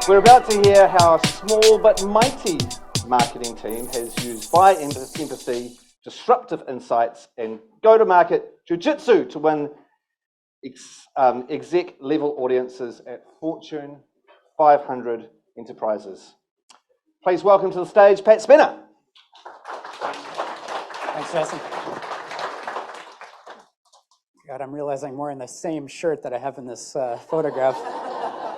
We're about to hear how a small but mighty marketing team has used by empathy, disruptive insights, and go-to-market jiu-jitsu to win exec-level audiences at Fortune 500 enterprises. Please welcome to the stage, Pat Spenner. Thanks, Jason. God, I'm realizing I'm wearing the same shirt that I have in this photograph.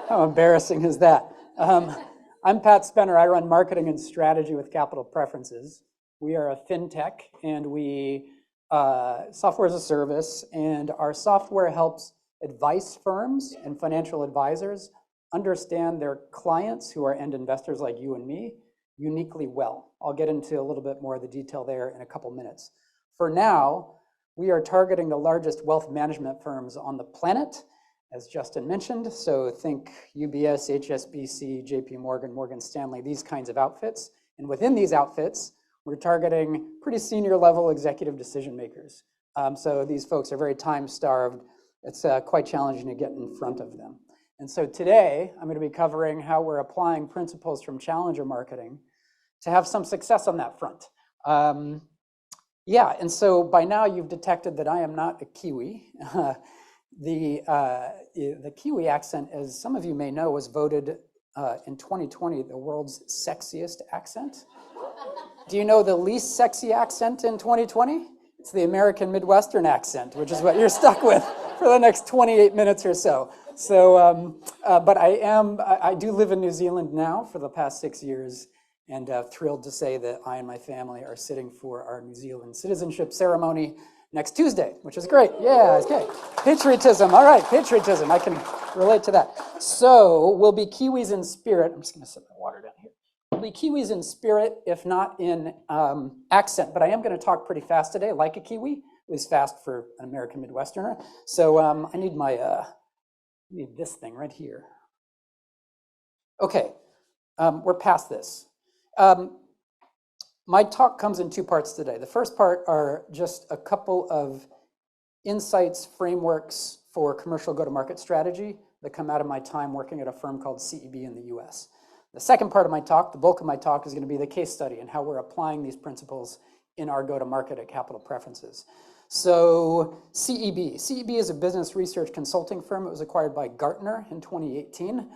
How embarrassing is that? I'm Pat Spenner. I run marketing and strategy with Capital Preferences. We are a fintech, and we software as a service, and our software helps advice firms and financial advisors understand their clients, who are end investors like you and me, uniquely well. I'll get into a little bit more of the detail there in a couple minutes. For now, we are targeting the largest wealth management firms on the planet, as Justin mentioned. So think UBS, HSBC, JP Morgan, Morgan Stanley, these kinds of outfits. And within these outfits, we're targeting pretty senior level executive decision makers. So these folks are very time-starved. It's quite challenging to get in front of them. And so today, I'm going to be covering how we're applying principles from challenger marketing to have some success on that front. Yeah, and so by now you've detected that I am not a Kiwi. The Kiwi accent, as some of you may know, was voted in 2020 the world's sexiest accent. Do you know the least sexy accent in 2020? It's the American Midwestern accent, which is what you're stuck with for the next 28 minutes or so. So, but I do live in New Zealand now for the past 6 years, and thrilled to say that I and my family are sitting for our New Zealand citizenship ceremony next Tuesday, which is great. Yeah, it's great. Patriotism, all right, patriotism. I can relate to that. So we'll be Kiwis in spirit. I'm just going to set my water down here. We'll be Kiwis in spirit, if not in accent, but I am going to talk pretty fast today, like a Kiwi. It was fast for an American Midwesterner. So I need my, need this thing right here. Okay, we're past this. My talk comes in two parts today. The first part are just a couple of insights, frameworks for commercial go-to-market strategy that come out of my time working at a firm called CEB in the US. The second part of my talk, the bulk of my talk, is going to be the case study and how we're applying these principles in our go-to-market at Capital Preferences. So CEB is a business research consulting firm. It was acquired by Gartner in 2018.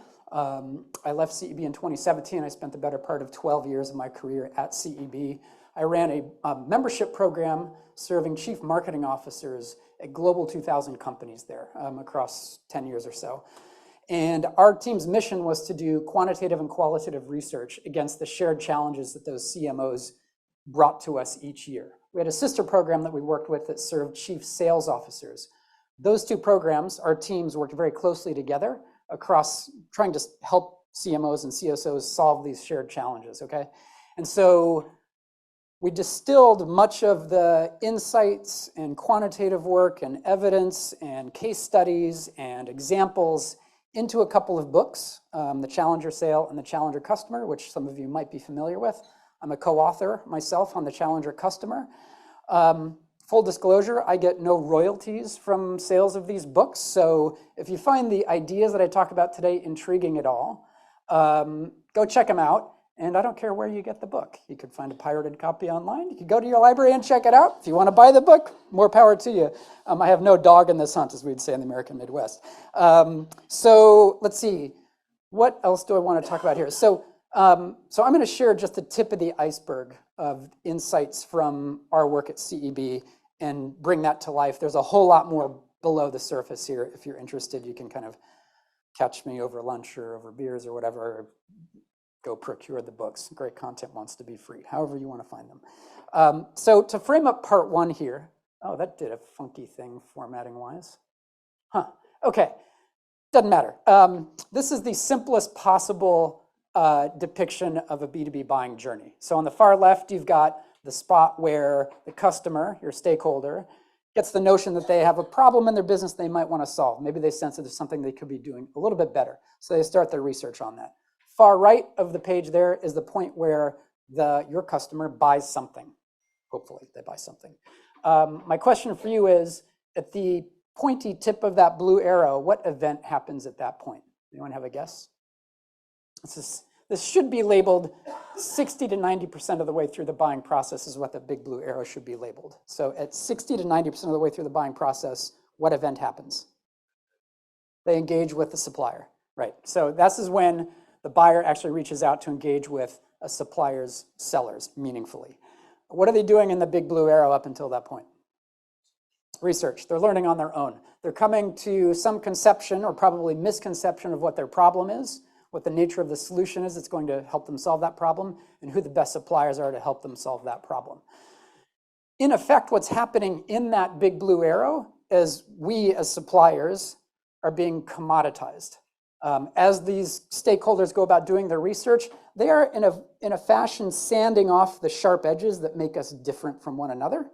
I left CEB in 2017. I spent the better part of 12 years of my career at CEB. I ran a membership program serving chief marketing officers at Global 2000 companies there across 10 years or so. And our team's mission was to do quantitative and qualitative research against the shared challenges that those CMOs brought to us each year. We had a sister program that we worked with that served chief sales officers. Those two programs, our teams worked very closely together across trying to help CMOs and CSOs solve these shared challenges, okay? And so we distilled much of the insights and quantitative work and evidence and case studies and examples into a couple of books, The Challenger Sale and The Challenger Customer, which some of you might be familiar with. I'm a co-author myself on The Challenger Customer. Full disclosure, I get no royalties from sales of these books, so if you find the ideas that I talk about today intriguing at all, go check them out, and I don't care where you get the book. You could find a pirated copy online. You could go to your library and check it out. If you want to buy the book, more power to you. I have no dog in this hunt, as we'd say in the American Midwest. So let's see, what else do I want to talk about here? So I'm going to share just the tip of the iceberg of insights from our work at CEB and bring that to life. There's a whole lot more below the surface here. If you're interested, you can kind of catch me over lunch or over beers or whatever, or go procure the books. Great content wants to be free, however you want to find them. So to frame up part one here, oh, that did a funky thing formatting-wise. Okay, doesn't matter. This is the simplest possible depiction of a B2B buying journey. So on the far left, you've got the spot where the customer, your stakeholder, gets the notion that they have a problem in their business they might want to solve. Maybe they sense that there's something they could be doing a little bit better. So they start their research on that. Far right of the page there is the point where your customer buys something. Hopefully they buy something. My question for you is, at the pointy tip of that blue arrow, what event happens at that point? Anyone have a guess? This should be labeled 60 to 90% of the way through the buying process is what the big blue arrow should be labeled. So at 60 to 90% of the way through the buying process, what event happens? They engage with the supplier, right? So this is when the buyer actually reaches out to engage with a supplier's sellers meaningfully. What are they doing in the big blue arrow up until that point? Research. They're learning on their own. They're coming to some conception or probably misconception of what their problem is, what the nature of the solution is that's going to help them solve that problem, and who the best suppliers are to help them solve that problem. In effect, what's happening in that big blue arrow is we as suppliers are being commoditized. As these stakeholders go about doing their research, they are in a fashion sanding off the sharp edges that make us different from one another,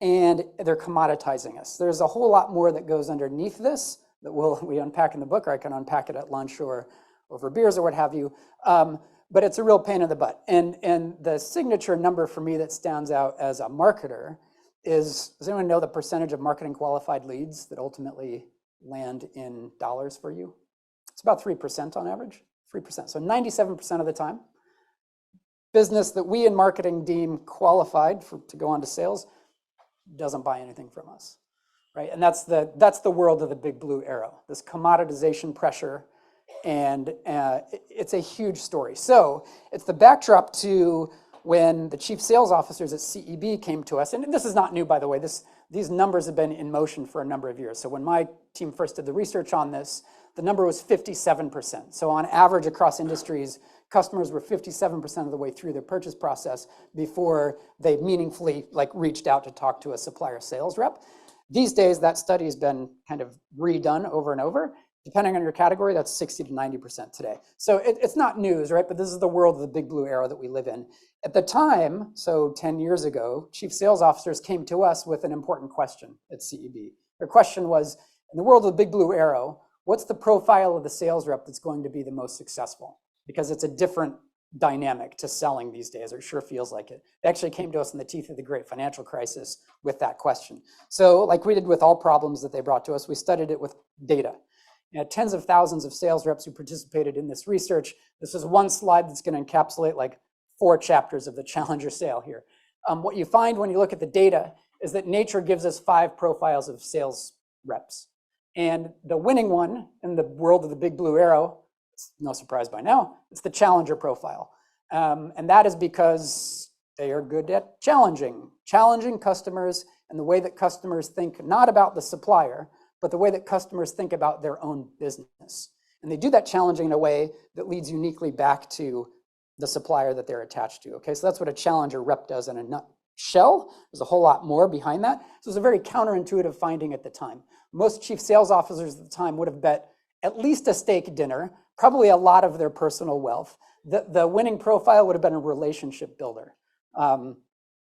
and they're commoditizing us. There's a whole lot more that goes underneath this that we unpack in the book, or I can unpack it at lunch or over beers or what have you, but it's a real pain in the butt. And the signature number for me that stands out as a marketer is, does anyone know the percentage of marketing qualified leads that ultimately land in dollars for you? It's about 3% on average, 3%. So 97% of the time, business that we in marketing deem qualified to go on to sales doesn't buy anything from us, right? And that's the world of the big blue arrow, this commoditization pressure, and it's a huge story. So it's the backdrop to when the chief sales officers at CEB came to us, and this is not new, by the way, these numbers have been in motion for a number of years. So when my team first did the research on this, the number was 57%. So on average across industries, customers were 57% of the way through their purchase process before they meaningfully reached out to talk to a supplier sales rep. These days, that study has been kind of redone over and over. Depending on your category, that's 60 to 90% today. So it's not news, right? But this is the world of the big blue arrow that we live in. At the time, so 10 years ago, chief sales officers came to us with an important question at CEB. Their question was, in the world of the big blue arrow, what's the profile of the sales rep that's going to be the most successful? Because it's a different dynamic to selling these days, or it sure feels like it. They actually came to us in the teeth of the great financial crisis with that question. So like we did with all problems that they brought to us, we studied it with data. You know, tens of thousands of sales reps who participated in this research. This is one slide that's going to encapsulate like 4 chapters of the Challenger sale here. What you find when you look at the data is that nature gives us 5 profiles of sales reps. And the winning one in the world of the big blue arrow, it's no surprise by now, it's the Challenger profile. And that is because they are good at challenging customers and the way that customers think not about the supplier, but the way that customers think about their own business. And they do that challenging in a way that leads uniquely back to the supplier that they're attached to. Okay, so that's what a Challenger rep does in a nutshell. There's a whole lot more behind that. So it's a very counterintuitive finding at the time. Most chief sales officers at the time would have bet at least a steak dinner, probably a lot of their personal wealth. The winning profile would have been a relationship builder.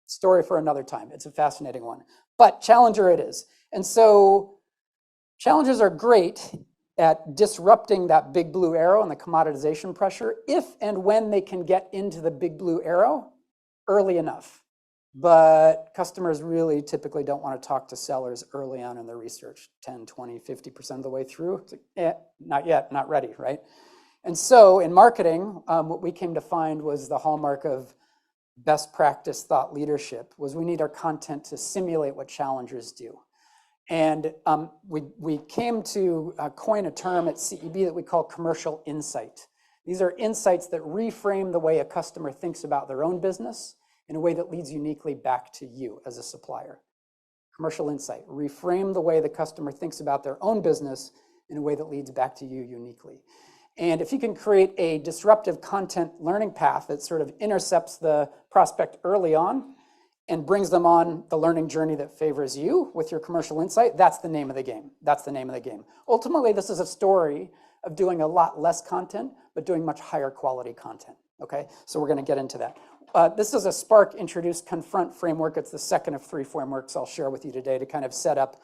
Story for another time. It's a fascinating one. But Challenger it is. And so Challengers are great at disrupting that big blue arrow and the commoditization pressure if and when they can get into the big blue arrow early enough. But customers really typically don't want to talk to sellers early on in their research, 10, 20, 50% of the way through. It's like, not yet, not ready, right? And so in marketing, what we came to find was the hallmark of best practice thought leadership was we need our content to simulate what challengers do. And we came to coin a term at CEB that we call commercial insight. These are insights that reframe the way a customer thinks about their own business in a way that leads uniquely back to you as a supplier. Commercial insight, reframe the way the customer thinks about their own business in a way that leads back to you uniquely. And if you can create a disruptive content learning path that sort of intercepts the prospect early on and brings them on the learning journey that favors you with your commercial insight, that's the name of the game. That's the name of the game. Ultimately, this is a story of doing a lot less content, but doing much higher quality content, okay? So we're gonna get into that. This is a Spark introduced confront framework. It's the second of 3 frameworks I'll share with you today to kind of set up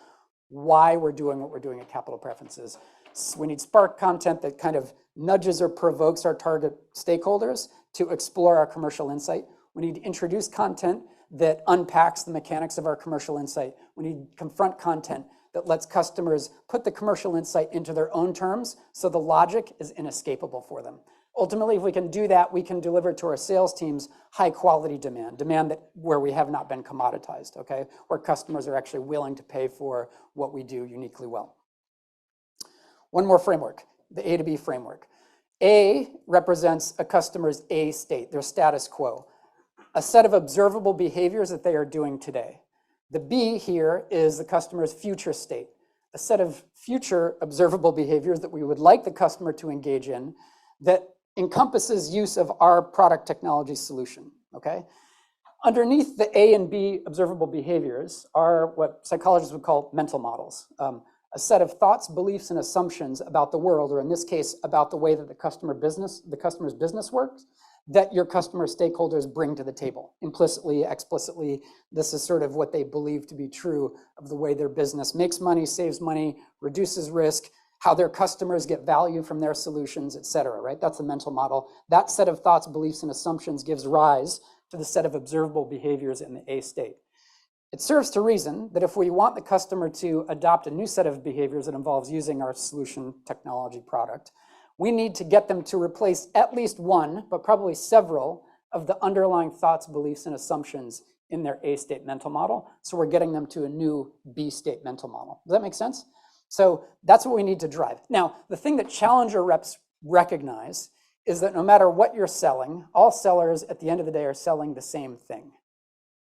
why we're doing what we're doing at Capital Preferences. So we need Spark content that kind of nudges or provokes our target stakeholders to explore our commercial insight. We need to introduce content that unpacks the mechanics of our commercial insight. We need confront content that lets customers put the commercial insight into their own terms so the logic is inescapable for them. Ultimately, if we can do that, we can deliver to our sales teams high quality demand where we have not been commoditized, okay? Where customers are actually willing to pay for what we do uniquely well. One more framework, the A to B framework. A represents a customer's A state, their status quo, a set of observable behaviors that they are doing today. The B here is the customer's future state, a set of future observable behaviors that we would like the customer to engage in that encompasses use of our product technology solution, okay? Underneath the A and B observable behaviors are what psychologists would call mental models, a set of thoughts, beliefs, and assumptions about the world, or in this case, about the way that the customer's business works, that your customer stakeholders bring to the table, implicitly, explicitly. This is sort of what they believe to be true of the way their business makes money, saves money, reduces risk, how their customers get value from their solutions, et cetera, right? That's the mental model. That set of thoughts, beliefs, and assumptions gives rise to the set of observable behaviors in the A state. It serves to reason that if we want the customer to adopt a new set of behaviors that involves using our solution technology product, we need to get them to replace at least one, but probably several, of the underlying thoughts, beliefs, and assumptions in their A state mental model. So we're getting them to a new B state mental model. Does that make sense? So that's what we need to drive. Now, the thing that Challenger reps recognize is that no matter what you're selling, all sellers at the end of the day are selling the same thing.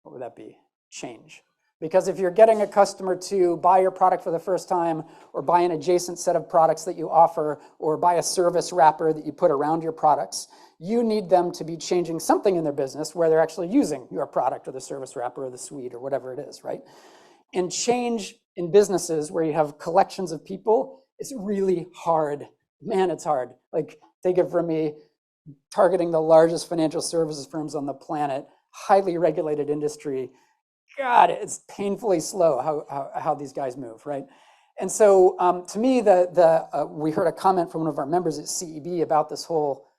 What would that be? Change. Because if you're getting a customer to buy your product for the first time, or buy an adjacent set of products that you offer, or buy a service wrapper that you put around your products, you need them to be changing something in their business where they're actually using your product or the service wrapper or the suite or whatever it is, right? And change in businesses where you have collections of people is really hard. Man, it's hard. Like, take it from me, targeting the largest financial services firms on the planet, highly regulated industry. God, it's painfully slow how these guys move, right? And so to me, we heard a comment from one of our members at CEB about this whole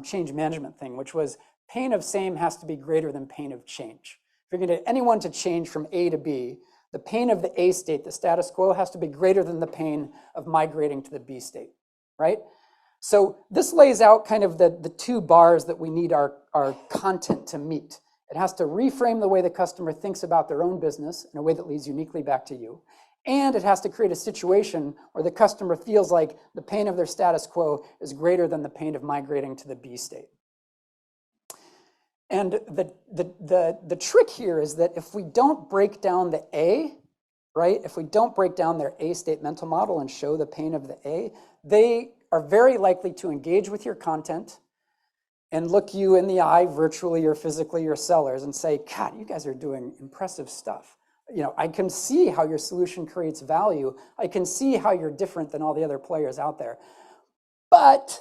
change management thing, which was pain of same has to be greater than pain of change. If you're going to get anyone to change from A to B, the pain of the A state, the status quo, has to be greater than the pain of migrating to the B state, right? So this lays out kind of the two bars that we need our content to meet. It has to reframe the way the customer thinks about their own business in a way that leads uniquely back to you. And it has to create a situation where the customer feels like the pain of their status quo is greater than the pain of migrating to the B state. And the trick here is that if we don't break down the A, right? If we don't break down their A state mental model and show the pain of the A, they are very likely to engage with your content and look you in the eye, virtually or physically, your sellers, and say, God, you guys are doing impressive stuff. You know, I can see how your solution creates value. I can see how you're different than all the other players out there. But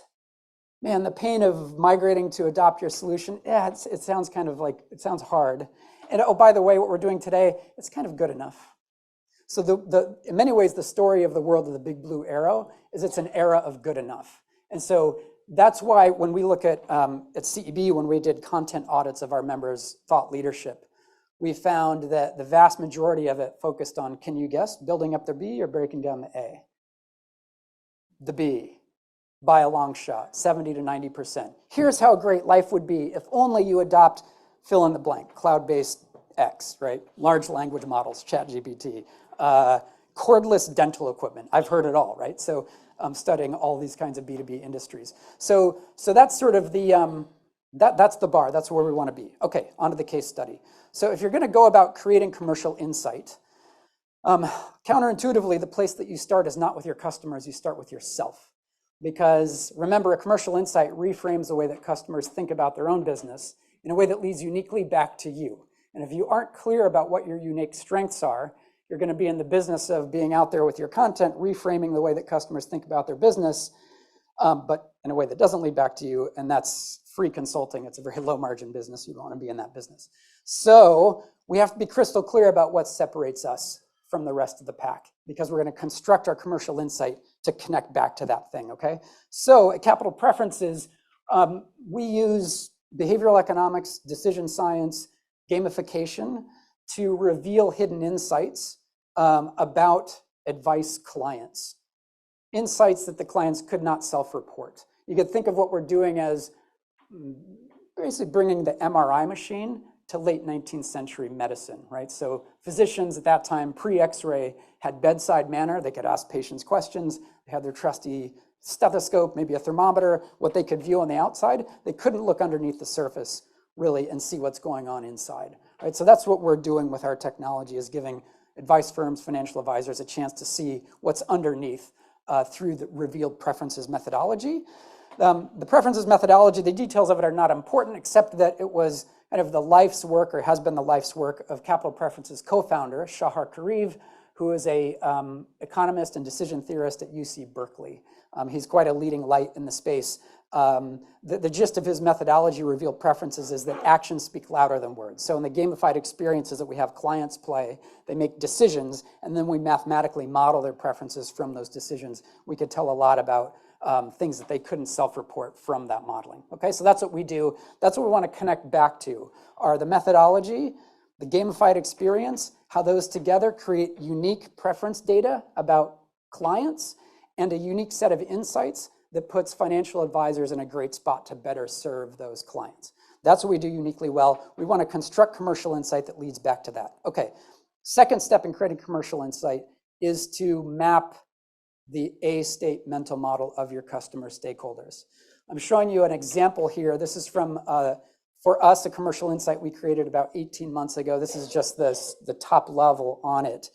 man, the pain of migrating to adopt your solution, yeah, it sounds kind of like, it sounds hard. And oh, by the way, what we're doing today, it's kind of good enough. So in many ways, the story of the world of the big blue arrow is it's an era of good enough. And so that's why when we look at CEB, when we did content audits of our members' thought leadership, we found that the vast majority of it focused on, can you guess, building up their B or breaking down the A? The B, by a long shot, 70 to 90%. Here's how great life would be if only you adopt fill in the blank, cloud-based X, right? Large language models, ChatGPT, cordless dental equipment. I've heard it all, right? So I'm studying all these kinds of B2B industries. So that's sort of the, that's the bar. That's where we want to be. Okay, onto the case study. So if you're going to go about creating commercial insight, counterintuitively, the place that you start is not with your customers, you start with yourself. Because remember, a commercial insight reframes the way that customers think about their own business in a way that leads uniquely back to you. And if you aren't clear about what your unique strengths are, you're going to be in the business of being out there with your content, reframing the way that customers think about their business, but in a way that doesn't lead back to you, and that's free consulting. It's a very low margin business. You don't want to be in that business. So we have to be crystal clear about what separates us from the rest of the pack, because we're going to construct our commercial insight to connect back to that thing, okay? So at Capital Preferences, we use behavioral economics, decision science, gamification to reveal hidden insights about advice clients. Insights that the clients could not self-report. You could think of what we're doing as basically bringing the MRI machine to late 19th century medicine, right? So physicians at that time, pre-X-ray, had bedside manner. They could ask patients questions. They had their trusty stethoscope, maybe a thermometer, what they could view on the outside. They couldn't look underneath the surface, really, and see what's going on inside, right? So that's what we're doing with our technology, is giving advice firms, financial advisors a chance to see what's underneath through the revealed preferences methodology. The preferences methodology, the details of it are not important, except that it was kind of the life's work, or has been the life's work, of Capital Preferences co-founder, Shahar Kareev, who is a economist and decision theorist at UC Berkeley. He's quite a leading light in the space. The gist of his methodology, revealed preferences, is that actions speak louder than words. So in the gamified experiences that we have clients play, they make decisions, and then we mathematically model their preferences from those decisions. We could tell a lot about things that they couldn't self-report from that modeling. Okay, so that's what we do. That's what we want to connect back to, are the methodology, the gamified experience, how those together create unique preference data about clients, and a unique set of insights that puts financial advisors in a great spot to better serve those clients. That's what we do uniquely well. We want to construct commercial insight that leads back to that. Okay, second step in creating commercial insight is to map the A-state mental model of your customer stakeholders. I'm showing you an example here. This is from, for us, a commercial insight we created about 18 months ago. This is just the top level on it.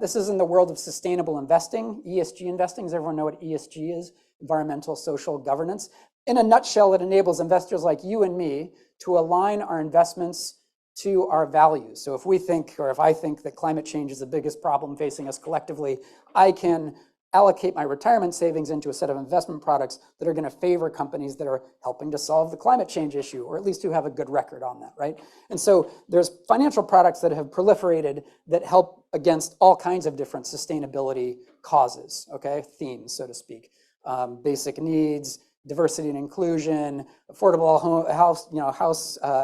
This is in the world of sustainable investing, ESG investing. Does everyone know what ESG is? Environmental, social, governance. In a nutshell, it enables investors like you and me to align our investments to our values. So if we think, or if I think, that climate change is the biggest problem facing us collectively, I can allocate my retirement savings into a set of investment products that are going to favor companies that are helping to solve the climate change issue, or at least who have a good record on that, right? And so there's financial products that have proliferated that help against all kinds of different sustainability causes, okay, themes, so to speak. Basic needs, diversity and inclusion, affordable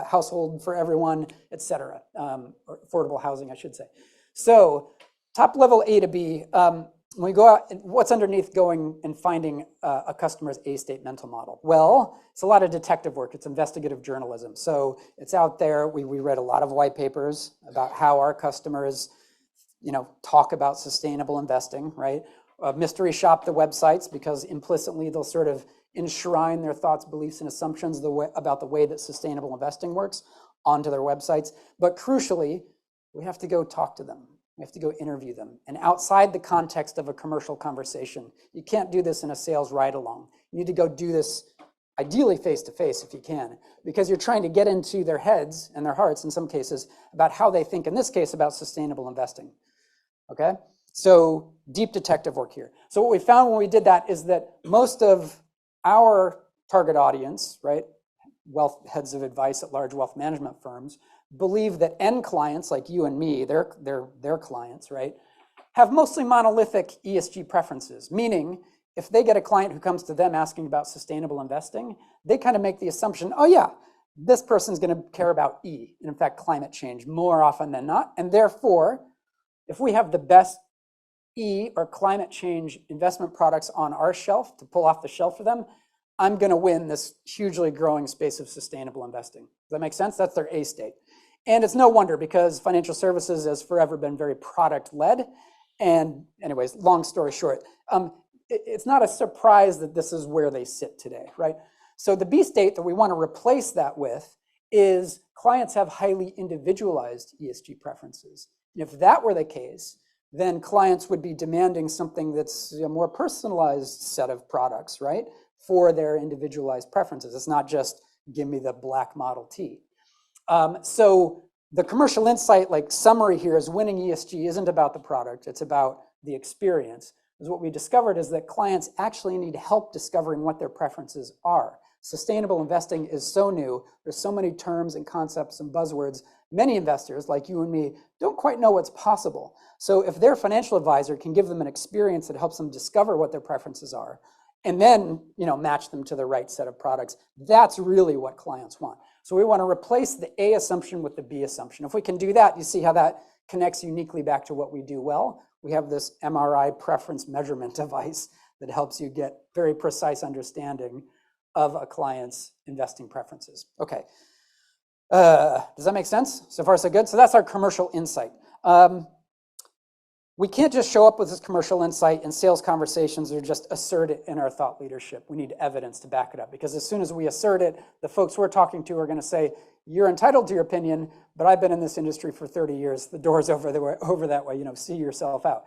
household for everyone, et cetera, or affordable housing, I should say. So top level A to B, when we go out, what's underneath going and finding a customer's A-state mental model? Well, it's a lot of detective work. It's investigative journalism. So it's out there. We read a lot of white papers about how our customers, talk about sustainable investing, right? Mystery shop the websites, because implicitly they'll sort of enshrine their thoughts, beliefs, and assumptions about the way that sustainable investing works onto their websites. But crucially, we have to go talk to them. We have to go interview them. And outside the context of a commercial conversation, you can't do this in a sales ride-along. You need to go do this ideally face-to-face if you can, because you're trying to get into their heads and their hearts in some cases about how they think, in this case, about sustainable investing. Okay? So deep detective work here. So what we found when we did that is that most of our target audience, right, heads of advice at large wealth management firms, believe that end clients like you and me, their clients, right, have mostly monolithic ESG preferences, meaning if they get a client who comes to them asking about sustainable investing, they kind of make the assumption, oh yeah, this person's going to care about E, and in fact, climate change more often than not. And therefore, if we have the best E or climate change investment products on our shelf to pull off the shelf for them, I'm going to win this hugely growing space of sustainable investing. Does that make sense? That's their A state. And it's no wonder, because financial services has forever been very product-led. And anyways, long story short, it's not a surprise that this is where they sit today, right? So the B state that we want to replace that with is clients have highly individualized ESG preferences. And if that were the case, then clients would be demanding something that's a more personalized set of products, right, for their individualized preferences. It's not just give me the black Model T. So the commercial insight, summary here, is winning ESG isn't about the product, it's about the experience. Because what we discovered is that clients actually need help discovering what their preferences are. Sustainable investing is so new, there's so many terms and concepts and buzzwords, many investors like you and me don't quite know what's possible. So if their financial advisor can give them an experience that helps them discover what their preferences are, and then match them to the right set of products, that's really what clients want. So we want to replace the A assumption with the B assumption. If we can do that, you see how that connects uniquely back to what we do well. We have this MRI preference measurement device that helps you get very precise understanding of a client's investing preferences. Okay, does that make sense? So far, so good. So that's our commercial insight. We can't just show up with this commercial insight in sales conversations or just assert it in our thought leadership. We need evidence to back it up, because as soon as we assert it, the folks we're talking to are going to say, you're entitled to your opinion, but I've been in this industry for 30 years. The door's over that way, see yourself out.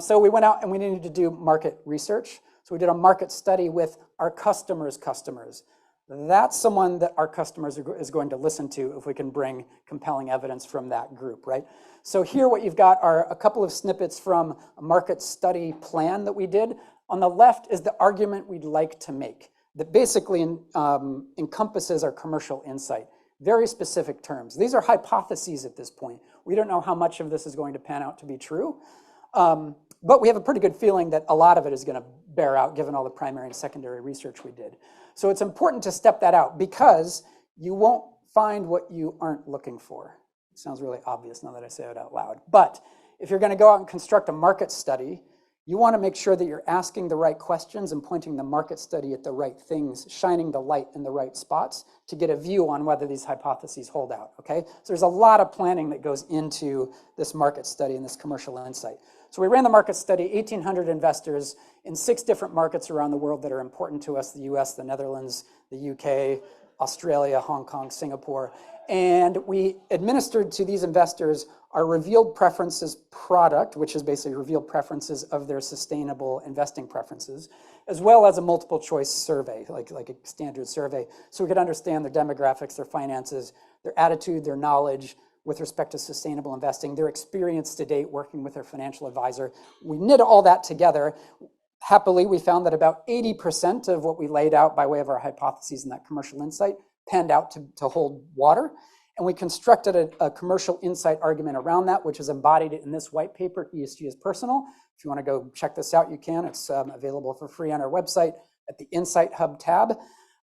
So we went out and we needed to do market research. So we did a market study with our customers' customers. That's someone that our customers is going to listen to if we can bring compelling evidence from that group, right? So here what you've got are a couple of snippets from a market study plan that we did. On the left is the argument we'd like to make that basically encompasses our commercial insight. Very specific terms. These are hypotheses at this point. We don't know how much of this is going to pan out to be true, but we have a pretty good feeling that a lot of it is going to bear out given all the primary and secondary research we did. So it's important to step that out, because you won't find what you aren't looking for. It sounds really obvious now that I say it out loud. But if you're going to go out and construct a market study, you want to make sure that you're asking the right questions and pointing the market study at the right things, shining the light in the right spots to get a view on whether these hypotheses hold out, okay? So there's a lot of planning that goes into this market study and this commercial insight. So we ran the market study, 1,800 investors in 6 different markets around the world that are important to us: the US, the Netherlands, the UK, Australia, Hong Kong, Singapore. And we administered to these investors our revealed preferences product, which is basically revealed preferences of their sustainable investing preferences, as well as a multiple choice survey, like a standard survey, so we could understand their demographics, their finances, their attitude, their knowledge with respect to sustainable investing, their experience to date working with their financial advisor. We knit all that together. Happily, we found that about 80% of what we laid out by way of our hypotheses in that commercial insight panned out to hold water. And we constructed a commercial insight argument around that, which is embodied in this white paper, ESG is Personal. If you want to go check this out, you can. It's available for free on our website at the Insight Hub tab.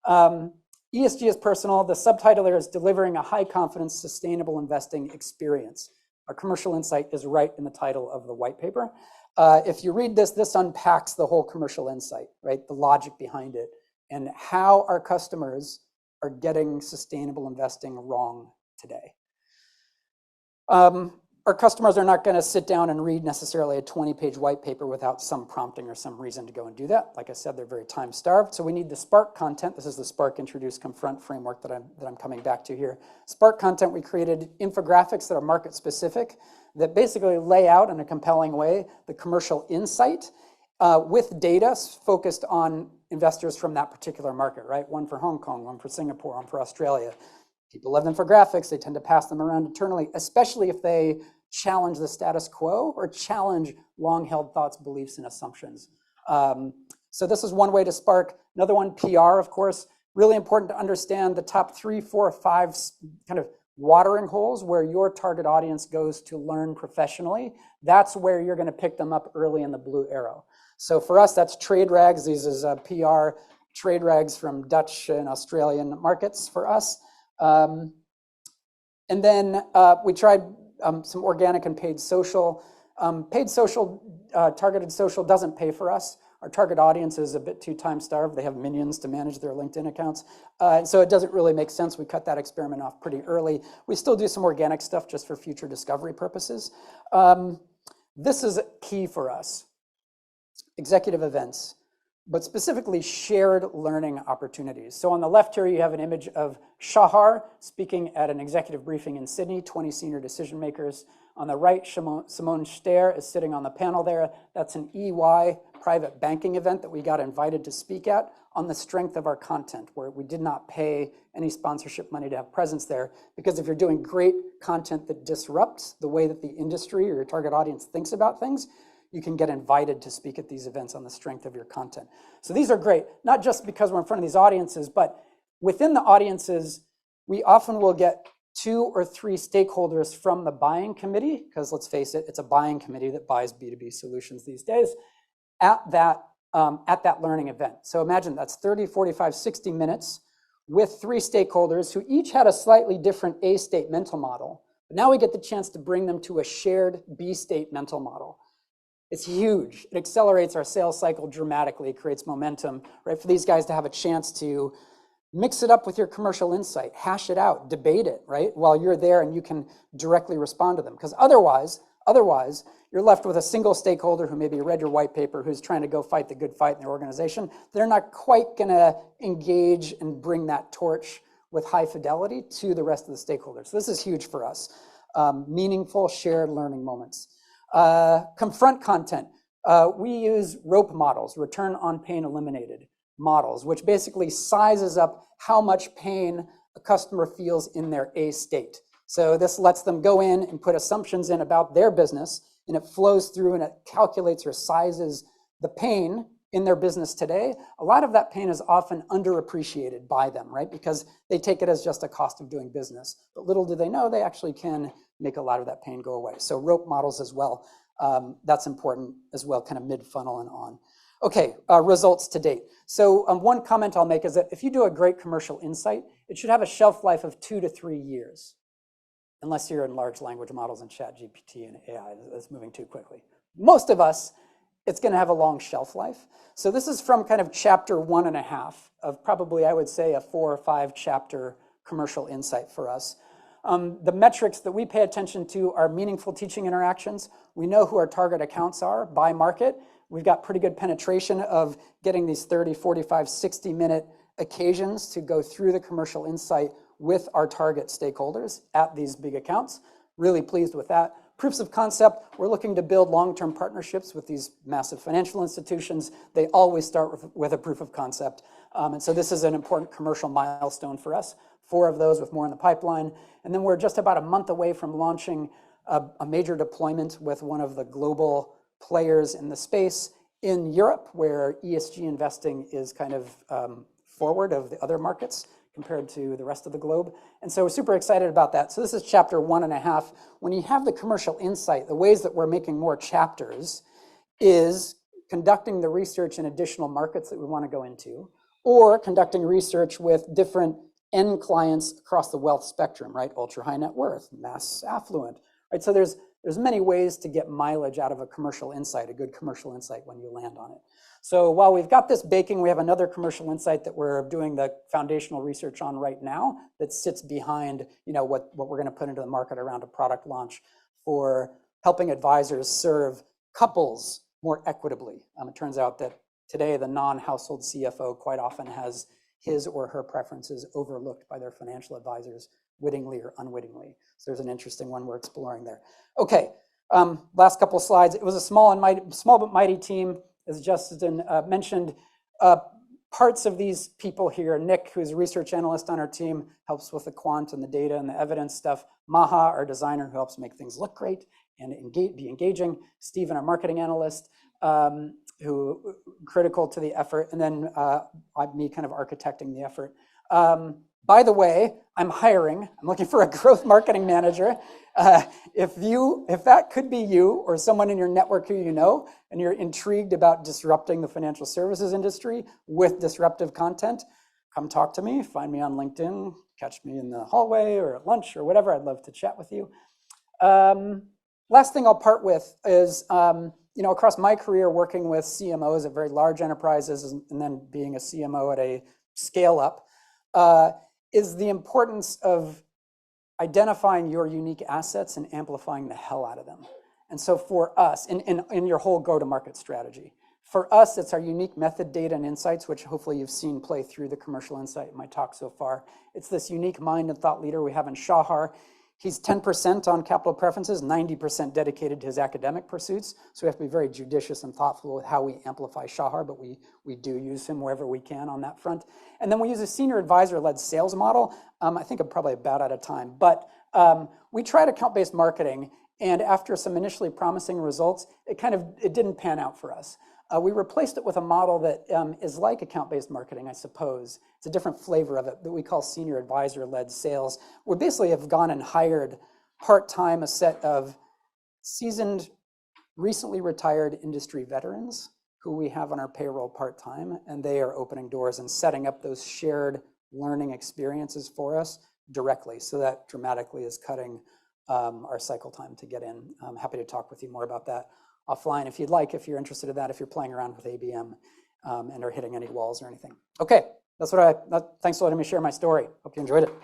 ESG is Personal. The subtitle there is Delivering a High Confidence Sustainable Investing Experience. Our commercial insight is right in the title of the white paper. If you read this, this unpacks the whole commercial insight, right? The logic behind it and how our customers are getting sustainable investing wrong today. Our customers are not going to sit down and read necessarily a 20-page white paper without some prompting or some reason to go and do that. Like I said, they're very time-starved. So we need the Spark content. This is the Spark Introduce Confront framework that I'm coming back to here. Spark content, we created infographics that are market-specific that basically lay out in a compelling way the commercial insight with data focused on investors from that particular market, right? One for Hong Kong, one for Singapore, one for Australia. People love infographics. They tend to pass them around internally, especially if they challenge the status quo or challenge long-held thoughts, beliefs, and assumptions. So this is one way to spark. Another one, PR, of course. Really important to understand the top 3, 4, 5 kind of watering holes where your target audience goes to learn professionally. That's where you're going to pick them up early in the blue arrow. So for us, that's trade rags. These is PR trade rags from Dutch and Australian markets for us. And then we tried some organic and paid social. Paid social, targeted social doesn't pay for us. Our target audience is a bit too time-starved. They have minions to manage their LinkedIn accounts. And so it doesn't really make sense. We cut that experiment off pretty early. We still do some organic stuff just for future discovery purposes. This is key for us. Executive events, but specifically shared learning opportunities. So on the left here, you have an image of Shahar speaking at an executive briefing in Sydney, 20 senior decision makers. On the right, Simone Ster is sitting on the panel there. That's an EY private banking event that we got invited to speak at on the strength of our content, where we did not pay any sponsorship money to have presence there. Because if you're doing great content that disrupts the way that the industry or your target audience thinks about things, you can get invited to speak at these events on the strength of your content. So these are great, not just because we're in front of these audiences, but within the audiences, we often will get 2 or 3 stakeholders from the buying committee, because let's face it, it's a buying committee that buys B2B solutions these days, at that learning event. So imagine that's 30, 45, 60 minutes with 3 stakeholders who each had a slightly different A state mental model. But now we get the chance to bring them to a shared B state mental model. It's huge. It accelerates our sales cycle dramatically, creates momentum, right? For these guys to have a chance to mix it up with your commercial insight, hash it out, debate it, right? While you're there and you can directly respond to them. Because otherwise, you're left with a single stakeholder who maybe read your white paper, who's trying to go fight the good fight in their organization. They're not quite gonna engage and bring that torch with high fidelity to the rest of the stakeholders. So this is huge for us. Meaningful shared learning moments. Confront content. We use ROPE models, return on pain eliminated models, which basically sizes up how much pain a customer feels in their A state. So this lets them go in and put assumptions in about their business, and it flows through and it calculates or sizes the pain in their business today. A lot of that pain is often underappreciated by them, right? Because they take it as just a cost of doing business. But little do they know, they actually can make a lot of that pain go away. So ROPE models as well, that's important as well, kind of mid-funnel and on. Okay, results to date. So one comment I'll make is that if you do a great commercial insight, it should have a shelf life of 2 to 3 years, unless you're in large language models and ChatGPT and AI that's moving too quickly. Most of us, it's gonna have a long shelf life. So this is from kind of chapter 1.5 of probably, I would say, a 4 or 5 chapter commercial insight for us. The metrics that we pay attention to are meaningful teaching interactions. We know who our target accounts are by market. We've got pretty good penetration of getting these 30, 45, 60-minute occasions to go through the commercial insight with our target stakeholders at these big accounts. Really pleased with that. Proofs of concept, we're looking to build long-term partnerships with these massive financial institutions. They always start with a proof of concept. And so this is an important commercial milestone for us. 4 of those with more in the pipeline. And then we're just about a month away from launching a major deployment with one of the global players in the space in Europe, where ESG investing is kind of forward of the other markets compared to the rest of the globe. And so we're super excited about that. So this is chapter 1.5. When you have the commercial insight, the ways that we're making more chapters is conducting the research in additional markets that we want to go into, or conducting research with different end clients across the wealth spectrum, right? Ultra high net worth, mass affluent, right? So there's many ways to get mileage out of a commercial insight, a good commercial insight when you land on it. So while we've got this baking, we have another commercial insight that we're doing the foundational research on right now that sits behind, what we're going to put into the market around a product launch for helping advisors serve couples more equitably. It turns out that today the non-household CFO quite often has his or her preferences overlooked by their financial advisors, wittingly or unwittingly. So there's an interesting one we're exploring there. Okay, last couple of slides. It was a small but mighty team, as Justin mentioned. Parts of these people here, Nick, who's a research analyst on our team, helps with the quant and the data and the evidence stuff. Maha, our designer, who helps make things look great and be engaging. Stephen, our marketing analyst, who critical to the effort, and then me kind of architecting the effort. By the way, I'm looking for a growth marketing manager. If that could be you or someone in your network who you know, and you're intrigued about disrupting the financial services industry with disruptive content, come talk to me, find me on LinkedIn, catch me in the hallway or at lunch or whatever. I'd love to chat with you. Last thing I'll part with is, across my career working with CMOs at very large enterprises and then being a CMO at a scale up, is the importance of identifying your unique assets and amplifying the hell out of them. And so for us, in your whole go-to-market strategy, for us, it's our unique method, data, and insights, which hopefully you've seen play through the commercial insight in my talk so far. It's this unique mind and thought leader we have in Shahar. He's 10% on capital preferences, 90% dedicated to his academic pursuits. So we have to be very judicious and thoughtful with how we amplify Shahar, but we do use him wherever we can on that front. And then we use a senior advisor-led sales model. I think I'm probably about out of time, but we tried account-based marketing, and after some initially promising results, it didn't pan out for us. We replaced it with a model that is like account-based marketing, I suppose. It's a different flavor of it that we call senior advisor-led sales. We basically have gone and hired part-time a set of seasoned, recently retired industry veterans who we have on our payroll part-time, and they are opening doors and setting up those shared learning experiences for us directly. So that dramatically is cutting our cycle time to get in. I'm happy to talk with you more about that offline if you'd like, if you're interested in that, if you're playing around with ABM and are hitting any walls or anything. Okay, thanks for letting me share my story. Hope you enjoyed it.